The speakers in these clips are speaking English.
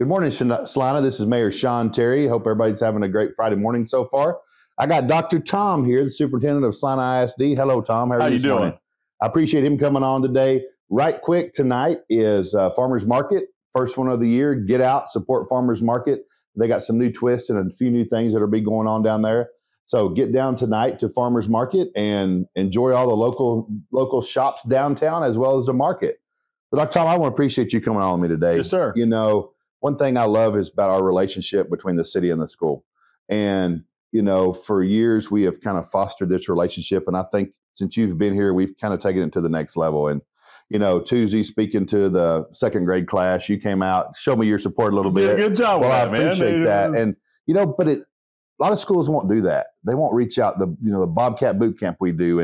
Good morning, Celina. This is Mayor Sean Terry. Hope everybody's having a great Friday morning so far. I got Dr. Tom here, the Superintendent of Celina ISD. Hello, Tom. How are you doing? Morning? I appreciate him coming on today. Right quick, tonight is Farmers Market, first one of the year. Get out, support Farmers Market. They got some new twists and a few new things that will be going on down there. So get down tonight to Farmers Market and enjoy all the local shops downtown as well as the market. But Dr. Tom, I want to appreciate you coming on with me today. Yes, sir. You know, one thing I love is about our relationship between the city and the school. And, you know, for years we have kind of fostered this relationship. And I think since you've been here, we've kind of taken it to the next level. And, you know, Tuesday, speaking to the second grade class, you came out, showed me your support a little bit. Did a good job. Well, I appreciate that. And, you know, but a lot of schools won't do that. They won't reach out. The Bobcat boot camp we do.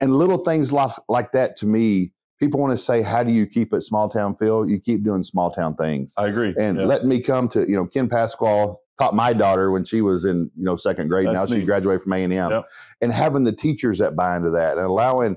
And little things like that, to me, people want to say, how do you keep it small town feel? You keep doing small town things. I agree. And letting me come to, Ken Pasquale taught my daughter when she was in, second grade. Now she graduated from A&M. And having the teachers that buy into that and allowing,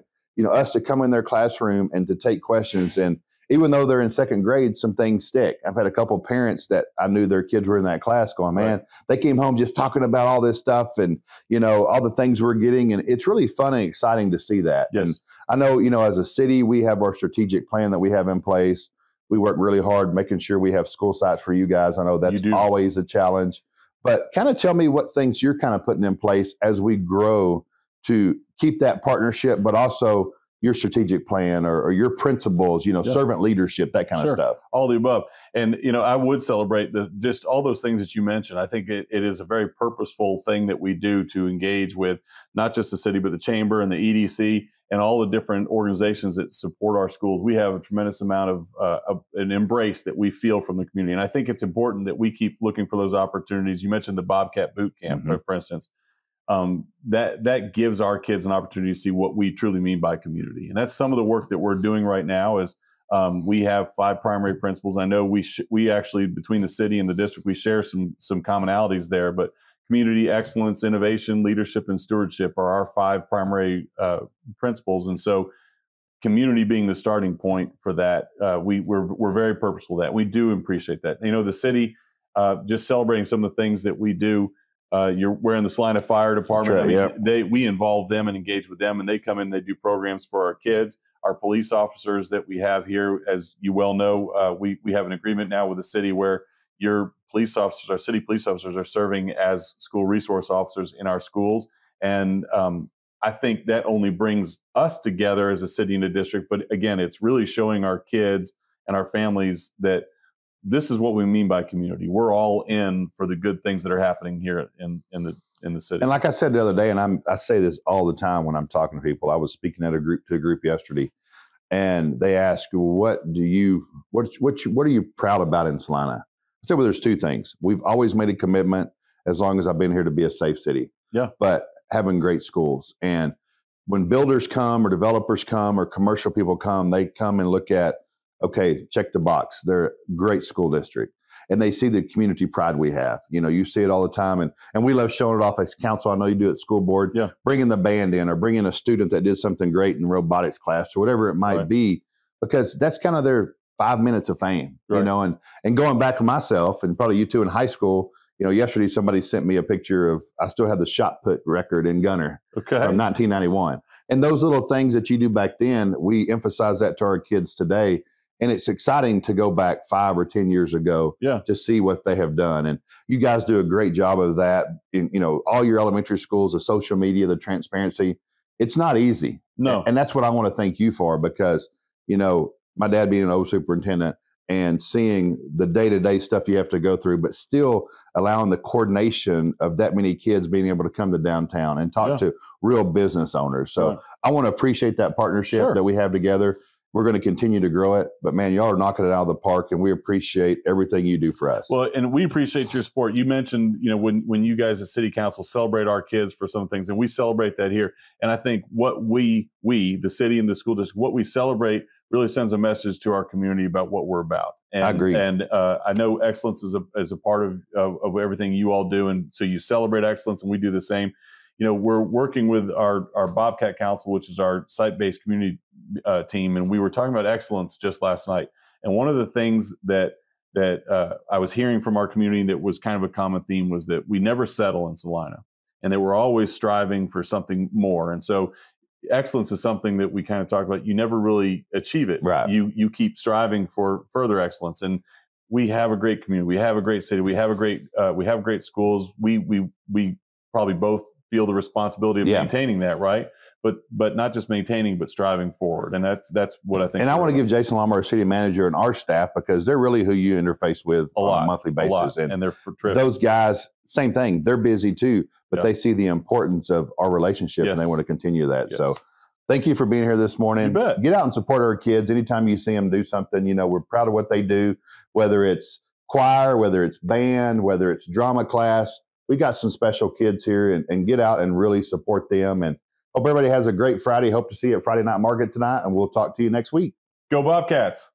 us to come in their classroom and to take questions. And even though they're in second grade, some things stick. I've had a couple of parents that I knew their kids were in that class going, man, they came home just talking about all this stuff and, all the things we're getting. And it's really fun and exciting to see that. Yes. And I know, as a city, we have our strategic plan that we have in place. We work really hard making sure we have school sites for you guys. I know that's always a challenge. But kind of tell me what things you're kind of putting in place as we grow to keep that partnership, but also your strategic plan or your principles, servant leadership, that kind of stuff. All the above. And, I would celebrate just all those things that you mentioned. I think it is a very purposeful thing that we do to engage with not just the city, but the chamber and the EDC and all the different organizations that support our schools. We have a tremendous amount of an embrace that we feel from the community. And I think it's important that we keep looking for those opportunities. You mentioned the Bobcat Boot Camp, for instance. That gives our kids an opportunity to see what we truly mean by community. And that's some of the work that we're doing right now is we have 5 primary principles. I know we actually, between the city and the district, we share some commonalities there, but community, excellence, innovation, leadership, and stewardship are our 5 primary principles. And so community being the starting point for that, we're very purposeful that. We do appreciate that. The city, just celebrating some of the things that we do. We're in the Celina Fire Department. We involve them and engage with them, and they come in. They do programs for our kids, our police officers that we have here. As you well know, we have an agreement now with the city where your police officers, our city police officers, are serving as school resource officers in our schools. And I think that only brings us together as a city and a district. But again, it's really showing our kids and our families that this is what we mean by community. We're all in for the good things that are happening here in the city. And like I said the other day, and I say this all the time when I'm talking to people. I was speaking at a group yesterday, and they asked, "What are you proud about in Celina?" I said, "Well, there's 2 things. We've always made a commitment, as long as I've been here, to be a safe city. But having great schools. And when builders come or developers come or commercial people come, they come and look at, okay, check the box. They're a great school district. And they see the community pride we have. You see it all the time. And we love showing it off as council. I know you do it at school board. Bringing the band in or bringing a student that did something great in robotics class or whatever it might be, because that's kind of their 5 minutes of fame, and going back to myself and probably you too in high school, yesterday somebody sent me a picture of, I still have the shot put record in Gunner from 1991. And those little things that you do back then, we emphasize that to our kids today. And it's exciting to go back 5 or 10 years ago to see what they have done. And you guys do a great job of that. In, all your elementary schools, the social media, the transparency, it's not easy. No. And that's what I want to thank you for, because, my dad being an old superintendent and seeing the day-to-day stuff you have to go through, but still allowing the coordination of that many kids being able to come to downtown and talk to real business owners. So I want to appreciate that partnership that we have together. We're going to continue to grow it, but man, y'all are knocking it out of the park, and we appreciate everything you do for us. Well, and we appreciate your support. You mentioned, when you guys as city council celebrate our kids for some things, and we celebrate that here. And I think what we, the city and the school district, what we celebrate really sends a message to our community about what we're about. And, I agree. And I know excellence is a part of everything you all do. And so you celebrate excellence, and we do the same. We're working with our Bobcat Council, which is our site-based community team, and we were talking about excellence just last night. And one of the things that that I was hearing from our community that was kind of a common theme was that we never settle in Celina, and that we're always striving for something more. And so excellence is something that we kind of talk about. You never really achieve it. Right. You keep striving for further excellence. And we have a great community. We have a great city. We have great schools. We probably both feel the responsibility of maintaining that, right? But not just maintaining, but striving forward. And that's what I think. And I want to give Jason Lomar, our city manager, and our staff, because they're really who you interface with on a monthly basis. And they're terrific. Those guys, same thing. They're busy too, but they see the importance of our relationship and they want to continue that. Yes. So thank you for being here this morning. You bet. Get out and support our kids. Anytime you see them do something, we're proud of what they do, whether it's choir, whether it's band, whether it's drama class. We got some special kids here, and get out and really support them. And hope everybody has a great Friday. Hope to see you at Friday Night Market tonight, and we'll talk to you next week. Go Bobcats.